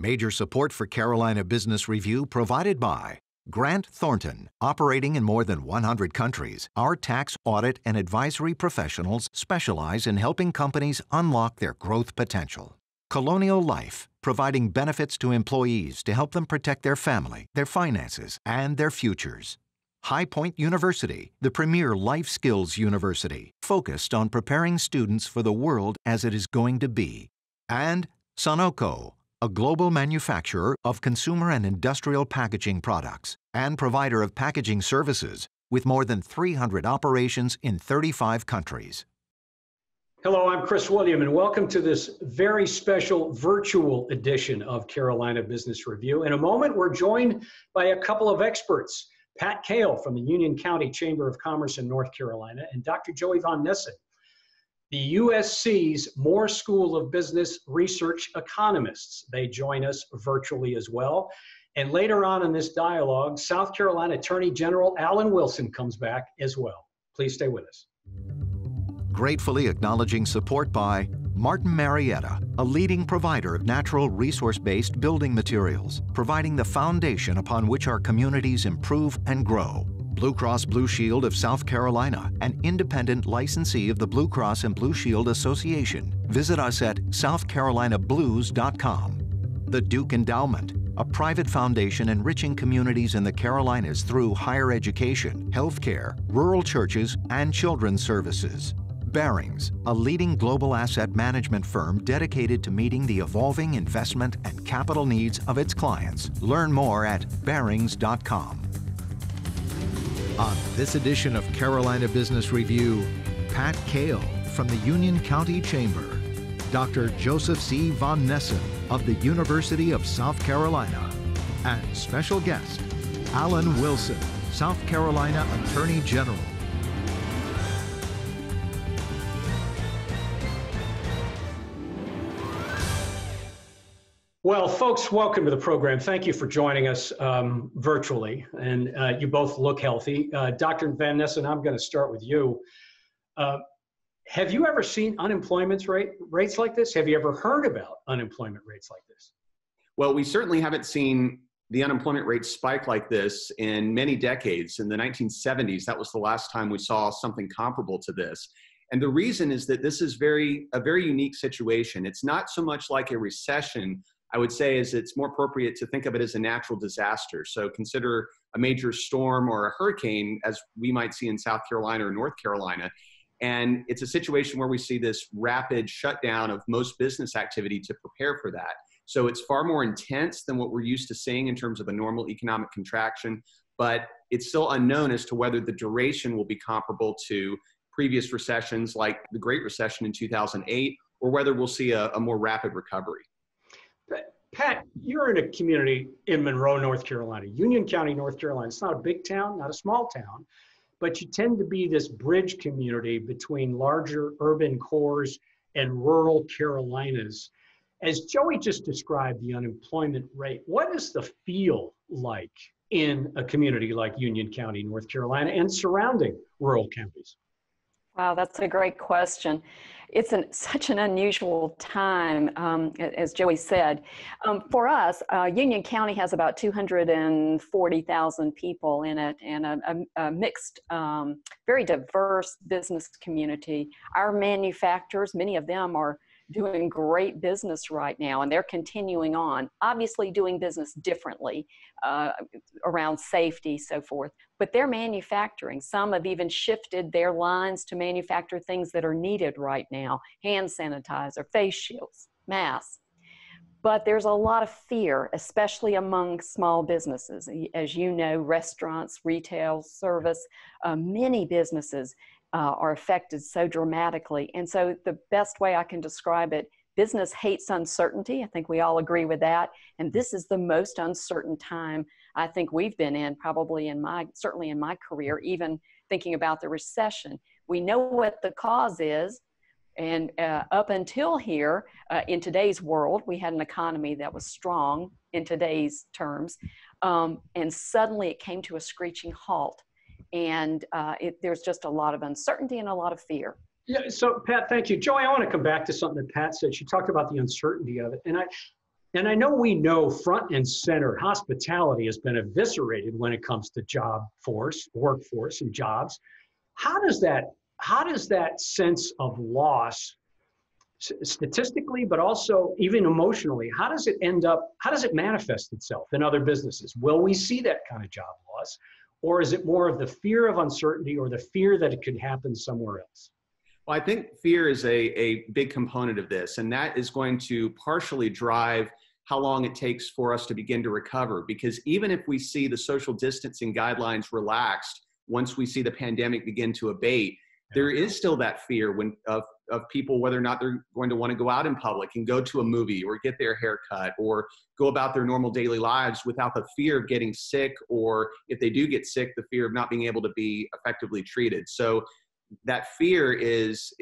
Major support for Carolina Business Review provided by Grant Thornton. Operating in more than 100 countries, our tax, audit, and advisory professionals specialize in helping companies unlock their growth potential. Colonial Life, providing benefits to employees to help them protect their family, their finances, and their futures. High Point University, the premier life skills university, focused on preparing students for the world as it is going to be. And Sunoco, a global manufacturer of consumer and industrial packaging products and provider of packaging services with more than 300 operations in 35 countries. Hello, I'm Chris William, and welcome to this very special virtual edition of Carolina Business Review. In a moment, we're joined by a couple of experts, Pat Kahle from the Union County Chamber of Commerce in North Carolina, and Dr. Joey von Nessen, the USC's Moore School of Business Research Economists. They join us virtually as well. And later on in this dialogue, South Carolina Attorney General Alan Wilson comes back as well. Please stay with us. Gratefully acknowledging support by Martin Marietta, a leading provider of natural resource-based building materials, providing the foundation upon which our communities improve and grow. Blue Cross Blue Shield of South Carolina, an independent licensee of the Blue Cross and Blue Shield Association. Visit us at southcarolinablues.com. The Duke Endowment, a private foundation enriching communities in the Carolinas through higher education, healthcare, rural churches, and children's services. Barings, a leading global asset management firm dedicated to meeting the evolving investment and capital needs of its clients. Learn more at barings.com. On this edition of Carolina Business Review, Pat Kahle from the Union County Chamber, Dr. Joseph C. von Nessen of the University of South Carolina, and special guest, Alan Wilson, South Carolina Attorney General. Well, folks, welcome to the program. Thank you for joining us virtually, and you both look healthy. Dr. Van Nessen, I'm going to start with you. Have you ever seen unemployment rates like this? Have you ever heard about unemployment rates like this? Well, we certainly haven't seen the unemployment rate spike like this in many decades. In the 1970s, that was the last time we saw something comparable to this. And the reason is that this is a very unique situation. It's not so much like a recession, I would say, is it's more appropriate to think of it as a natural disaster. So consider a major storm or a hurricane, as we might see in South Carolina or North Carolina. And it's a situation where we see this rapid shutdown of most business activity to prepare for that. So it's far more intense than what we're used to seeing in terms of a normal economic contraction, but it's still unknown as to whether the duration will be comparable to previous recessions like the Great Recession in 2008, or whether we'll see a more rapid recovery. Pat, you're in a community in Monroe, North Carolina, Union County, North Carolina. It's not a big town, not a small town, but you tend to be this bridge community between larger urban cores and rural Carolinas. As Joey just described the unemployment rate, what is the feel like in a community like Union County, North Carolina, and surrounding rural counties? Wow, that's a great question. It's such an unusual time, as Joey said. For us, Union County has about 240,000 people in it, and a mixed, very diverse business community. Our manufacturers, many of them are doing great business right now, and they're continuing on, obviously doing business differently around safety, so forth, but they're manufacturing. Some have even shifted their lines to manufacture things that are needed right now: hand sanitizer, face shields, masks. But there's a lot of fear, especially among small businesses. As you know, restaurants, retail, service, many businesses are affected so dramatically. And so the best way I can describe it, business hates uncertainty. I think we all agree with that. And this is the most uncertain time I think we've been in, probably certainly in my career, even thinking about the recession. We know what the cause is. And up until here, in today's world, we had an economy that was strong in today's terms. And suddenly it came to a screeching halt. And there's just a lot of uncertainty and a lot of fear. Yeah, so Pat, thank you. Joey, I want to come back to something that Pat said. She talked about the uncertainty of it. And And I know we know front and center hospitality has been eviscerated when it comes to workforce and jobs. How does that sense of loss statistically, but also even emotionally, how does it manifest itself in other businesses? Will we see that kind of job loss? Or is it more of the fear of uncertainty or the fear that it could happen somewhere else? Well, I think fear is a big component of this, and that is going to partially drive how long it takes for us to begin to recover. Because even if we see the social distancing guidelines relaxed, once we see the pandemic begin to abate, there is still that fear of people, whether or not they're going to want to go out in public and go to a movie or get their hair cut or go about their normal daily lives without the fear of getting sick, or if they do get sick, the fear of not being able to be effectively treated. So that fear is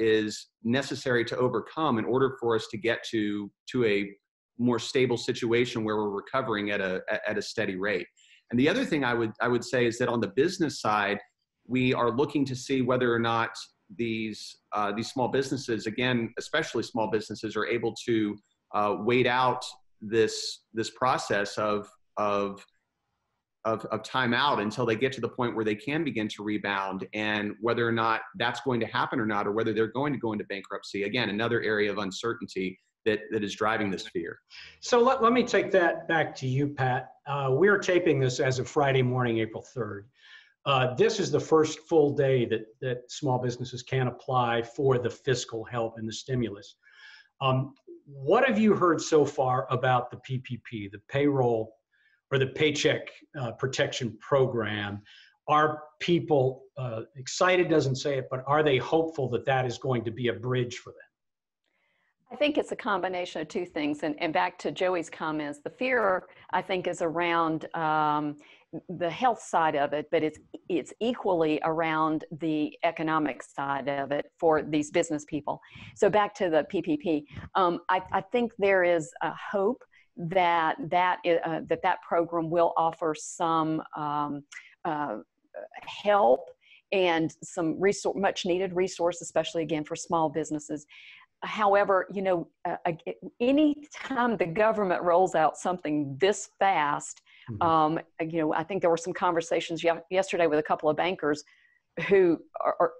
necessary to overcome in order for us to get to a more stable situation where we're recovering at a steady rate. And the other thing I would say is that on the business side, we are looking to see whether or not these small businesses, again, especially small businesses, are able to wait out this process of time out until they get to the point where they can begin to rebound, and whether or not that's going to happen or not, or whether they're going to go into bankruptcy. Again, another area of uncertainty that is driving this fear. So let me take that back to you, Pat. We're taping this as of Friday morning, April 3rd. This is the first full day that small businesses can apply for the fiscal help and the stimulus. What have you heard so far about the PPP, the payroll or the Paycheck Protection Program? Are people excited, doesn't say it, but are they hopeful that that is going to be a bridge for them? I think it's a combination of two things. And back to Joey's comments, the fear, I think, is around the health side of it, but it's equally around the economic side of it for these business people. So back to the PPP, I think there is a hope that program will offer some help and some much needed resource, especially again for small businesses. However, any time the government rolls out something this fast, I think there were some conversations yesterday with a couple of bankers who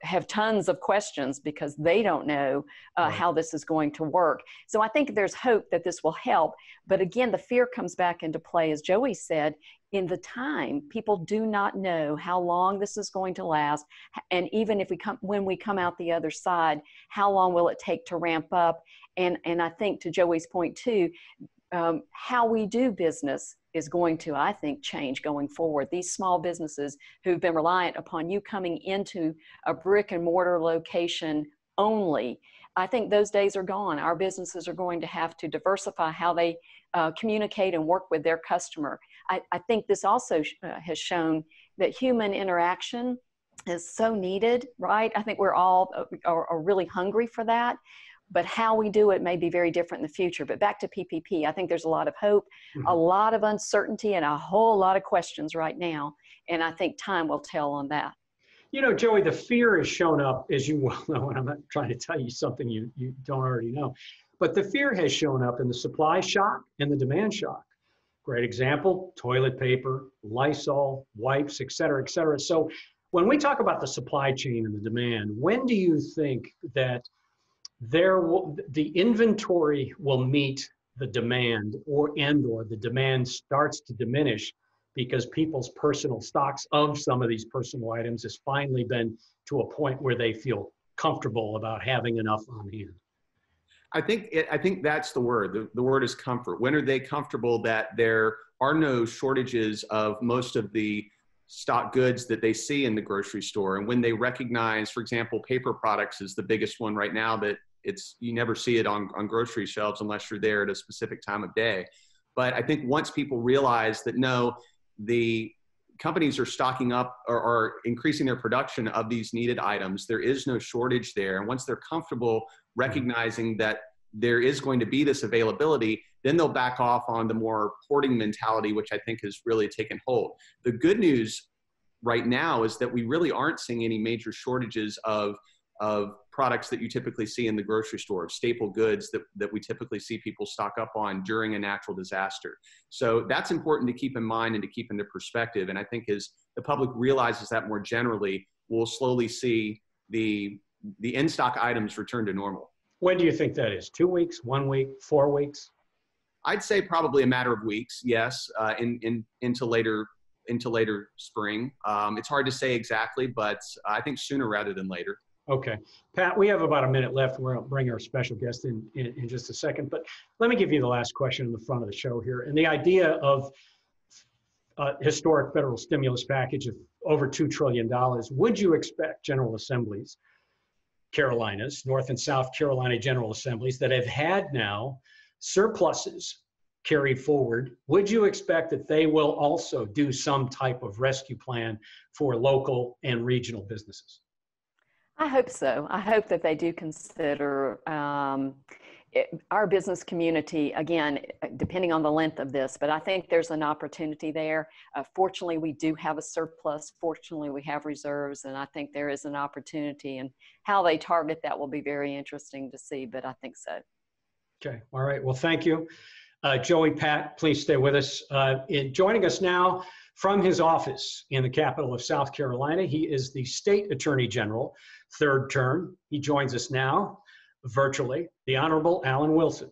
have tons of questions because they don't know how this is going to work. So I think there's hope that this will help. But again, the fear comes back into play, as Joey said, in the time. People do not know how long this is going to last. And even if when we come out the other side, how long will it take to ramp up? And I think to Joey's point too, how we do business is going to, I think, change going forward. These small businesses who've been reliant upon you coming into a brick and mortar location only, I think those days are gone. Our businesses are going to have to diversify how they communicate and work with their customer. I think this also has shown that human interaction is so needed, right? I think we're all are really hungry for that. But how we do it may be very different in the future. But back to PPP, I think there's a lot of hope, a lot of uncertainty, and a whole lot of questions right now. And I think time will tell on that. You know, Joey, the fear has shown up, as you well know, and I'm not trying to tell you something you don't already know, but the fear has shown up in the supply shock and the demand shock. Great example, toilet paper, Lysol, wipes, et cetera, et cetera. So when we talk about the supply chain and the demand, when do you think that the inventory will meet the demand, or the demand starts to diminish because people's personal stocks of some of these personal items has finally been to a point where they feel comfortable about having enough on hand? I think that's the word. The word is comfort. When are they comfortable that there are no shortages of most of the stock goods that they see in the grocery store? And when they recognize, for example, paper products is the biggest one right now, that you never see it on grocery shelves unless you're there at a specific time of day. But I think once people realize that no, the companies are stocking up or are increasing their production of these needed items, there is no shortage there. And once they're comfortable recognizing that there is going to be this availability, then they'll back off on the more hoarding mentality, which I think has really taken hold. The good news right now is that we really aren't seeing any major shortages of of products that you typically see in the grocery store, staple goods that we typically see people stock up on during a natural disaster. So that's important to keep in mind and to keep into perspective. And I think as the public realizes that more generally, we'll slowly see the in-stock items return to normal. When do you think that is? 2 weeks, 1 week, 4 weeks? I'd say probably a matter of weeks, yes, into later spring. It's hard to say exactly, but I think sooner rather than later. Okay. Pat, we have about a minute left. We're going to bring our special guest in just a second, but let me give you the last question in the front of the show here. And the idea of a historic federal stimulus package of over $2 trillion, would you expect General Assemblies, Carolinas, North and South Carolina General Assemblies that have had now surpluses carried forward, would you expect that they will also do some type of rescue plan for local and regional businesses? I hope so. I hope that they do consider our business community, again, depending on the length of this, but I think there's an opportunity there. Fortunately, we do have a surplus. Fortunately, we have reserves, and I think there is an opportunity, and how they target that will be very interesting to see, but I think so. Okay. All right. Well, thank you. Joey, Pat, please stay with us. Joining us now from his office in the capital of South Carolina, he is the State Attorney General, third term. He joins us now virtually, the Honorable Alan Wilson.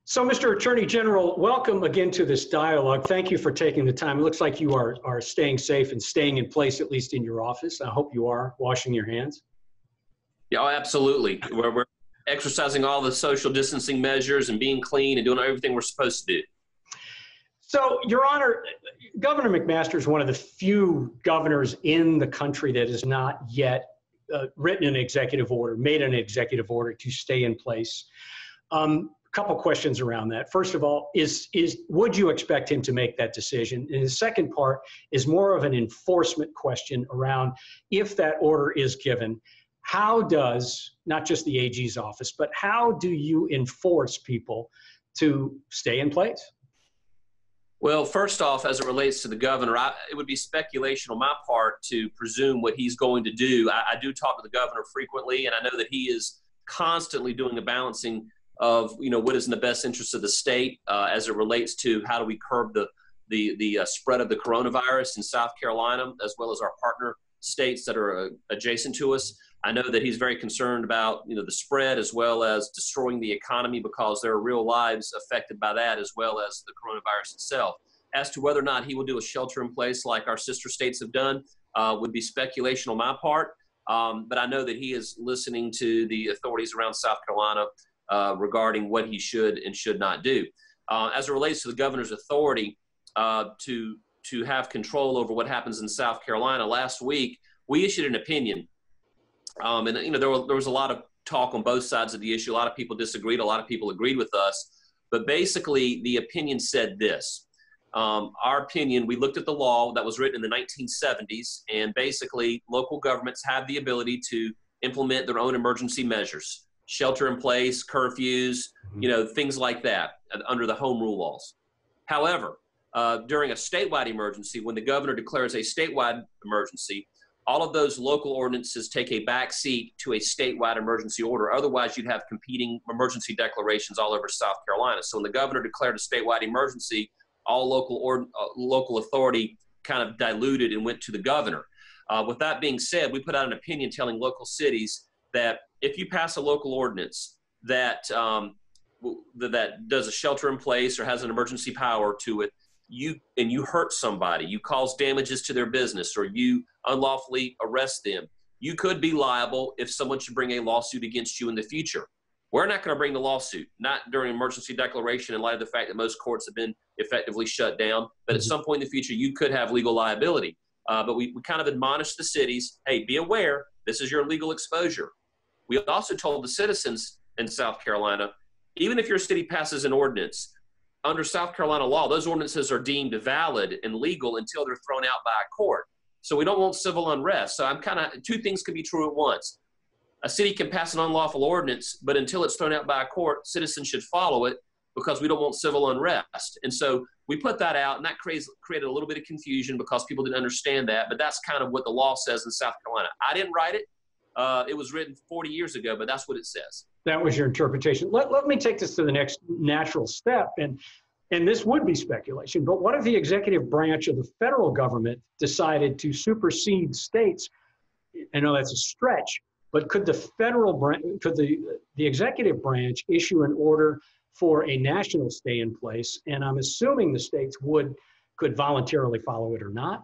So, Mr. Attorney General, welcome again to this dialogue. Thank you for taking the time. It looks like you are staying safe and staying in place, at least in your office. I hope you are washing your hands. Yeah, absolutely. We're exercising all the social distancing measures and being clean and doing everything we're supposed to do. So, Your Honor, Governor McMaster is one of the few governors in the country that has not yet written an executive order, made an executive order to stay in place. A couple questions around that. First of all, would you expect him to make that decision? And the second part is more of an enforcement question around if that order is given, how does, not just the AG's office, but how do you enforce people to stay in place? Well, first off, as it relates to the governor, it would be speculation on my part to presume what he's going to do. I do talk to the governor frequently, and I know that he is constantly doing a balancing of, what is in the best interest of the state as it relates to how do we curb the spread of the coronavirus in South Carolina, as well as our partner states that are adjacent to us. I know that he's very concerned about, the spread as well as destroying the economy, because there are real lives affected by that, as well as the coronavirus itself. As to whether or not he will do a shelter in place like our sister states have done would be speculation on my part. But I know that he is listening to the authorities around South Carolina regarding what he should and should not do. As it relates to the governor's authority to have control over what happens in South Carolina, last week we issued an opinion. And there was a lot of talk on both sides of the issue. A lot of people disagreed. A lot of people agreed with us. But basically, the opinion said this. Our opinion, we looked at the law that was written in the 1970s, and basically, local governments have the ability to implement their own emergency measures, shelter in place, curfews, things like that under the home rule laws. However, during a statewide emergency, when the governor declares a statewide emergency, all of those local ordinances take a back seat to a statewide emergency order. Otherwise, you'd have competing emergency declarations all over South Carolina. So when the governor declared a statewide emergency, all local authority kind of diluted and went to the governor. With that being said, we put out an opinion telling local cities that if you pass a local ordinance that does a shelter in place or has an emergency power to it, you hurt somebody, you cause damages to their business, or you unlawfully arrest them, you could be liable if someone should bring a lawsuit against you in the future. We're not going to bring the lawsuit, not during emergency declaration, in light of the fact that most courts have been effectively shut down. But at some point in the future, you could have legal liability. But we kind of admonished the cities, hey, be aware, this is your legal exposure. We also told the citizens in South Carolina, even if your city passes an ordinance, under South Carolina law, those ordinances are deemed valid and legal until they're thrown out by a court. So we don't want civil unrest. So two things can be true at once. A city can pass an unlawful ordinance, but until it's thrown out by a court, citizens should follow it because we don't want civil unrest. And so we put that out, and that created a little bit of confusion because people didn't understand that. But that's kind of what the law says in South Carolina. I didn't write it. It was written 40 years ago, but that's what it says. That was your interpretation. Let me take this to the next natural step, and this would be speculation, but what if the executive branch of the federal government decided to supersede states? I know that's a stretch, but could the federal branch, could the executive branch issue an order for a national stay in place? And I'm assuming the states could voluntarily follow it or not.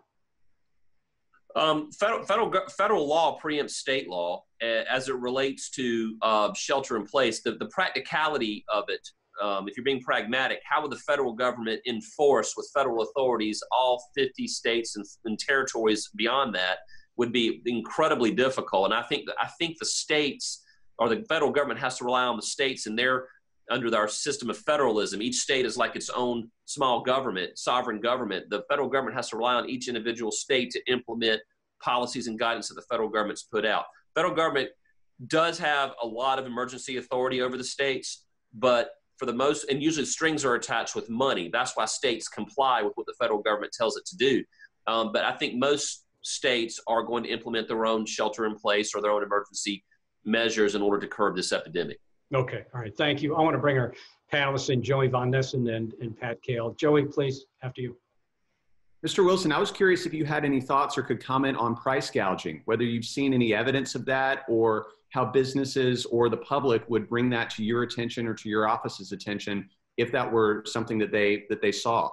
Federal law preempts state law as it relates to shelter in place. The practicality of it, if you're being pragmatic, how would the federal government enforce with federal authorities all 50 states and territories beyond that would be incredibly difficult. And I think the states or the federal government has to rely on the states, and they're under our system of federalism. Each state is like its own small government, sovereign government. The federal government has to rely on each individual state to implement policies and guidance that the federal government's put out. Federal government does have a lot of emergency authority over the states, but for the most, and usually strings are attached with money. That's why states comply with what the federal government tells it to do. But I think most states are going to implement their own shelter in place or their own emergency measures in order to curb this epidemic. Okay, all right, thank you. I want to bring our panelists in, Joey Von Nessen and Pat Kahle. Joey, please, after you. Mr. Wilson, I was curious if you had any thoughts or could comment on price gouging, whether you've seen any evidence of that or how businesses or the public would bring that to your attention or to your office's attention if that were something that they saw.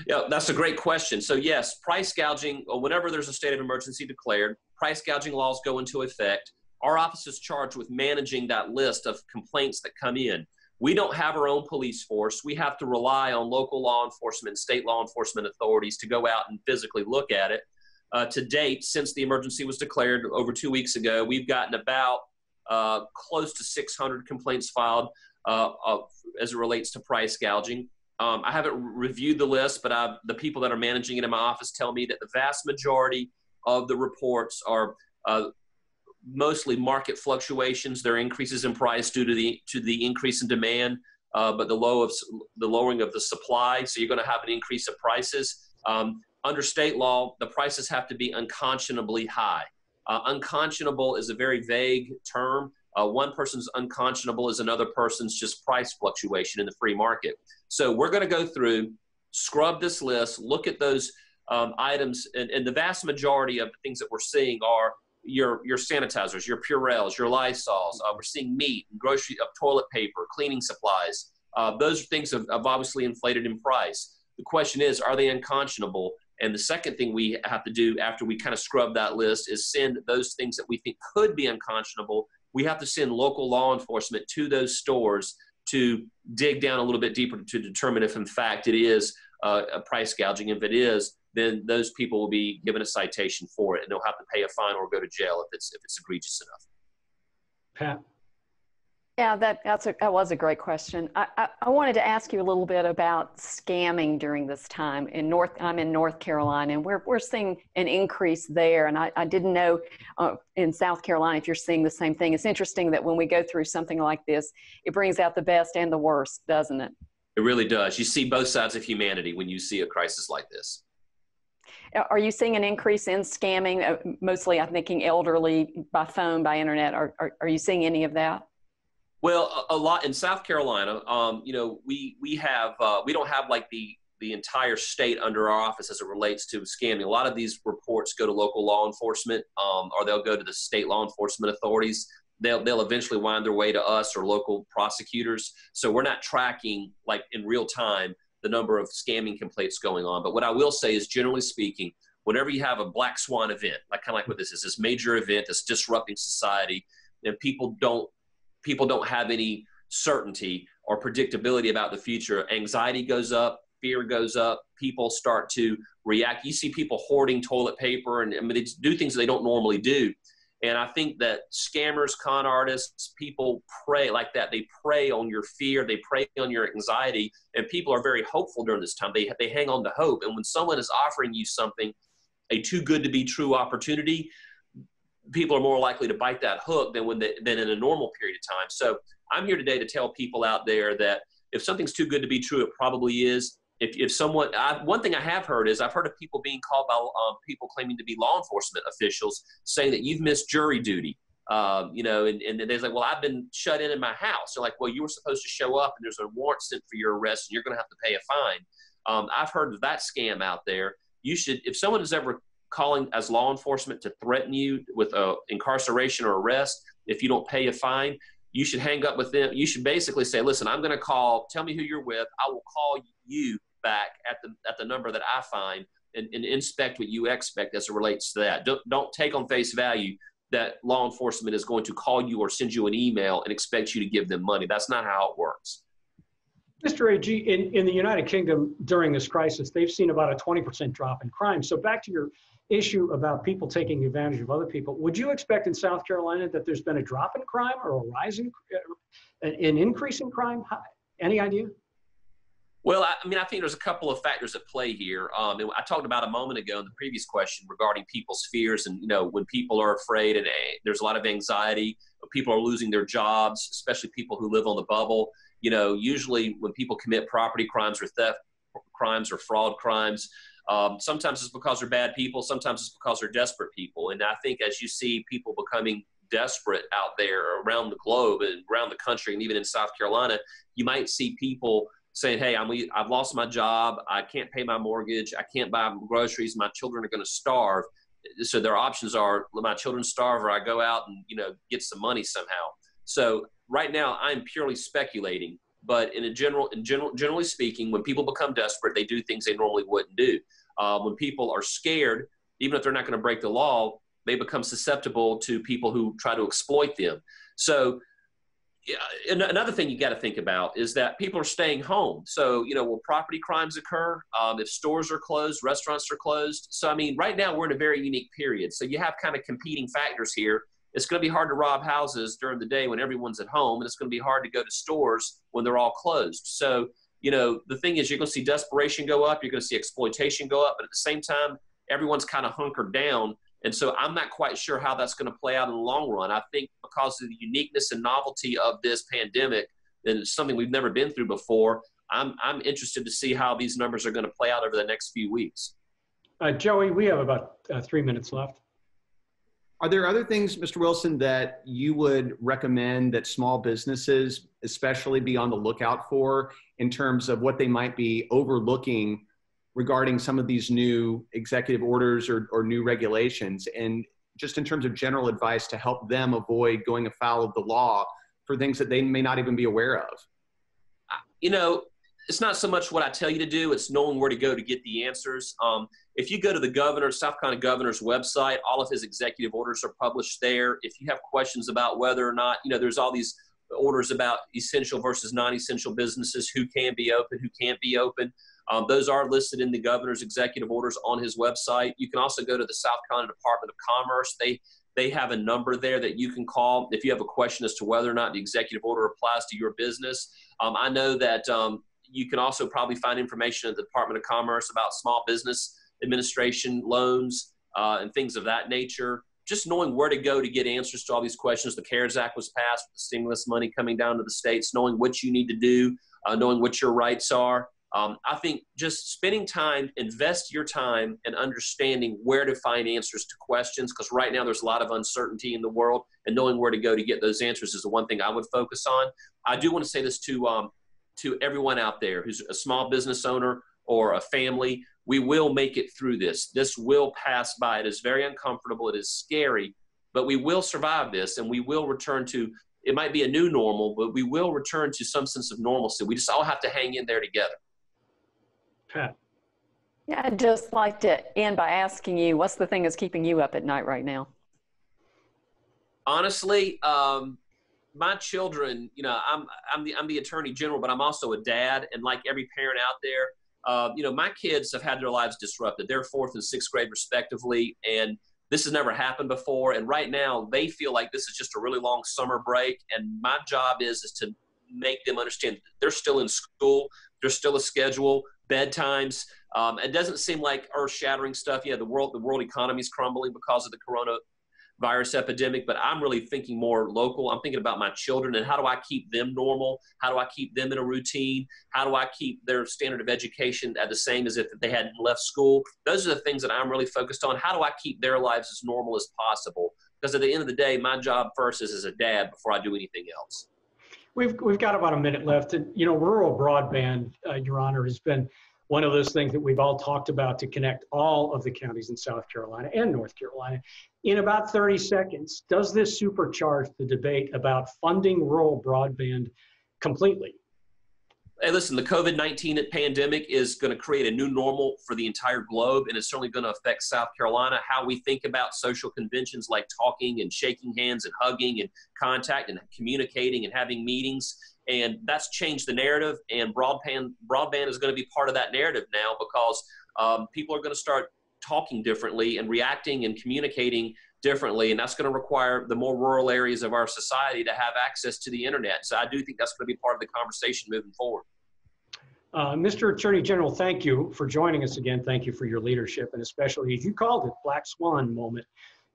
Yeah, that's a great question. So yes, price gouging, whenever there's a state of emergency declared, price gouging laws go into effect. Our office is charged with managing that list of complaints that come in. We don't have our own police force. We have to rely on local law enforcement, state law enforcement authorities to go out and physically look at it. To date, since the emergency was declared over 2 weeks ago, we've gotten about close to 600 complaints filed as it relates to price gouging. I haven't reviewed the list, but the people that are managing it in my office tell me that the vast majority of the reports are mostly market fluctuations. There are increases in price due to the increase in demand, but the lowering of the supply. So you're going to have an increase of prices. Under state law, the prices have to be unconscionably high. Unconscionable is a very vague term. One person's unconscionable is another person's just price fluctuation in the free market. So we're going to go through, scrub this list, look at those items, and the vast majority of the things that we're seeing are your sanitizers, your Purells, your Lysols. We're seeing meat, grocery, toilet paper, cleaning supplies. Those things have obviously inflated in price. The question is, are they unconscionable? And the second thing we have to do after we kind of scrub that list is send those things that we think could be unconscionable. We have to send local law enforcement to those stores to dig down a little bit deeper to determine if in fact it is a price gouging. If it is, then those people will be given a citation for it, and they'll have to pay a fine or go to jail if it's egregious enough. Pat? Yeah, that was a great question. I wanted to ask you a little bit about scamming during this time. I'm in North Carolina, and we're seeing an increase there. And I didn't know in South Carolina if you're seeing the same thing. It's interesting that when we go through something like this, it brings out the best and the worst, doesn't it? It really does. You see both sides of humanity when you see a crisis like this. Are you seeing an increase in scamming? Mostly, I'm thinking elderly, by phone, by internet. Are you seeing any of that? Well, a lot in South Carolina. We don't have like the entire state under our office as it relates to scamming. A lot of these reports go to local law enforcement, or they'll go to the state law enforcement authorities. They'll eventually wind their way to us or local prosecutors. So we're not tracking like in real time the number of scamming complaints going on. But what I will say is, generally speaking, whenever you have a black swan event, kind of like what this is, this major event that's disrupting society, and people don't have any certainty or predictability about the future, anxiety goes up, fear goes up, people start to react. You see people hoarding toilet paper, and they do things they don't normally do. And I think that scammers, con artists, people prey like that. They prey on your fear. They prey on your anxiety. And people are very hopeful during this time. They hang on to hope. And when someone is offering you something, a too good to be true opportunity, people are more likely to bite that hook than in a normal period of time. So I'm here today to tell people out there that if something's too good to be true, it probably is. if someone, one thing I have heard is I've heard of people being called by people claiming to be law enforcement officials saying that you've missed jury duty. You know, and they're like, well, I've been shut in my house. They're like, well, you were supposed to show up and there's a warrant sent for your arrest and you're going to have to pay a fine. I've heard of that scam out there. You should, if someone is ever calling as law enforcement to threaten you with incarceration or arrest, if you don't pay a fine, you should hang up with them. You should basically say, listen, I'm going to call, tell me who you're with. I will call you back at the number that I find and inspect what you expect as it relates to that. Don't take on face value that law enforcement is going to call you or send you an email and expect you to give them money. That's not how it works. Mr. AG, in the United Kingdom during this crisis, they've seen about a 20% drop in crime. So back to your issue about people taking advantage of other people, would you expect in South Carolina that there's been a drop in crime or a rise in, an increase in crime? Any idea? Well, I mean, I think there's a couple of factors at play here. And I talked about a moment ago in the previous question regarding people's fears. And, you know, when people are afraid and there's a lot of anxiety, people are losing their jobs, especially people who live on the bubble. You know, usually when people commit property crimes or theft crimes or fraud crimes, sometimes it's because they're bad people. Sometimes it's because they're desperate people. And I think as you see people becoming desperate out there around the globe and around the country and even in South Carolina, you might see people saying, hey, I've lost my job. I can't pay my mortgage. I can't buy groceries. My children are going to starve. So their options are my children starve or I go out and, you know, get some money somehow. So right now I'm purely speculating, but generally speaking, when people become desperate, they do things they normally wouldn't do. When people are scared, even if they're not going to break the law, they become susceptible to people who try to exploit them. So another thing you got to think about is that people are staying home. So, you know, will property crimes occur if stores are closed, restaurants are closed? So, I mean, right now we're in a very unique period. So you have kind of competing factors here. It's going to be hard to rob houses during the day when everyone's at home, and it's going to be hard to go to stores when they're all closed. So, you know, the thing is you're going to see desperation go up, you're going to see exploitation go up, but at the same time, everyone's kind of hunkered down. And so I'm not quite sure how that's going to play out in the long run. I think because of the uniqueness and novelty of this pandemic, and it's something we've never been through before, I'm interested to see how these numbers are going to play out over the next few weeks. Joey, we have about 3 minutes left. Are there other things, Mr. Wilson, that you would recommend that small businesses especially be on the lookout for in terms of what they might be overlooking regarding some of these new executive orders or new regulations, and just in terms of general advice to help them avoid going afoul of the law for things that they may not even be aware of? You know, it's not so much what I tell you to do, it's knowing where to go to get the answers. If you go to the South Carolina governor's website, all of his executive orders are published there. If you have questions about whether or not, you know, there's all these orders about essential versus non-essential businesses, who can be open, who can't be open. Those are listed in the governor's executive orders on his website. You can also go to the South Carolina Department of Commerce. They have a number there that you can call if you have a question as to whether or not the executive order applies to your business. I know that you can also probably find information at the Department of Commerce about small business administration loans and things of that nature. Just knowing where to go to get answers to all these questions. The CARES Act was passed with the stimulus money coming down to the states, knowing what you need to do, knowing what your rights are. I think just spending time, invest your time in understanding where to find answers to questions, because right now there's a lot of uncertainty in the world, and knowing where to go to get those answers is the one thing I would focus on. I do want to say this to everyone out there who's a small business owner or a family. We will make it through this. This will pass by. It is very uncomfortable. It is scary, but we will survive this, and we will return to, it might be a new normal, but we will return to some sense of normalcy. We just all have to hang in there together. Pat. Yeah, I'd just like to end by asking you, what's the thing that's keeping you up at night right now? Honestly, my children, you know, I'm the attorney general, but I'm also a dad, and like every parent out there, you know, my kids have had their lives disrupted. They're 4th and 6th grade respectively, and this has never happened before. And right now, they feel like this is just a really long summer break, and my job is to make them understand they're still in school, there's still a schedule, bedtimes. It doesn't seem like earth-shattering stuff. Yeah, the world economy is crumbling because of the virus epidemic, but I'm really thinking more local. I'm thinking about my children and how do I keep them normal? How do I keep them in a routine? How do I keep their standard of education at the same as if they hadn't left school? Those are the things that I'm really focused on. How do I keep their lives as normal as possible? Because at the end of the day, my job first is as a dad before I do anything else. We've got about a minute left. And, rural broadband, Your Honor, has been one of those things that we've all talked about to connect all of the counties in South Carolina and North Carolina. In about 30 seconds, does this supercharge the debate about funding rural broadband completely? Hey, listen, the COVID-19 pandemic is going to create a new normal for the entire globe, and it's certainly going to affect South Carolina. How we think about social conventions like talking and shaking hands and hugging and contact and communicating and having meetings, and that's changed the narrative, and broadband is going to be part of that narrative now because people are going to start talking differently and reacting and communicating differently, and that's going to require the more rural areas of our society to have access to the internet. So I do think that's going to be part of the conversation moving forward. Mr. Attorney General, thank you for joining us again. Thank you for your leadership, and especially, as you called it, Black Swan moment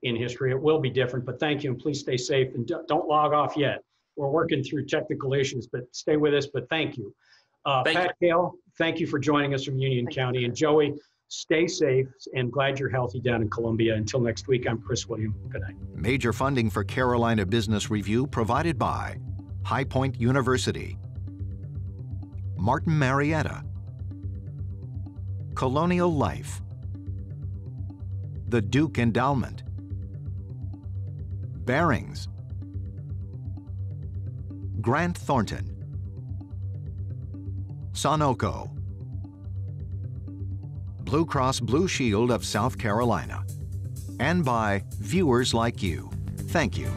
in history. It will be different, but thank you, and please stay safe, and don't log off yet. We're working through technical issues, but stay with us, but thank you. Pat Kahle, thank you for joining us from Union County, and Joey, stay safe and glad you're healthy down in Columbia. Until next week, I'm Chris William. Good night. Major funding for Carolina Business Review provided by High Point University, Martin Marietta, Colonial Life, the Duke Endowment, Barings, Grant Thornton, Sunoco, Blue Cross Blue Shield of South Carolina, and by viewers like you. Thank you.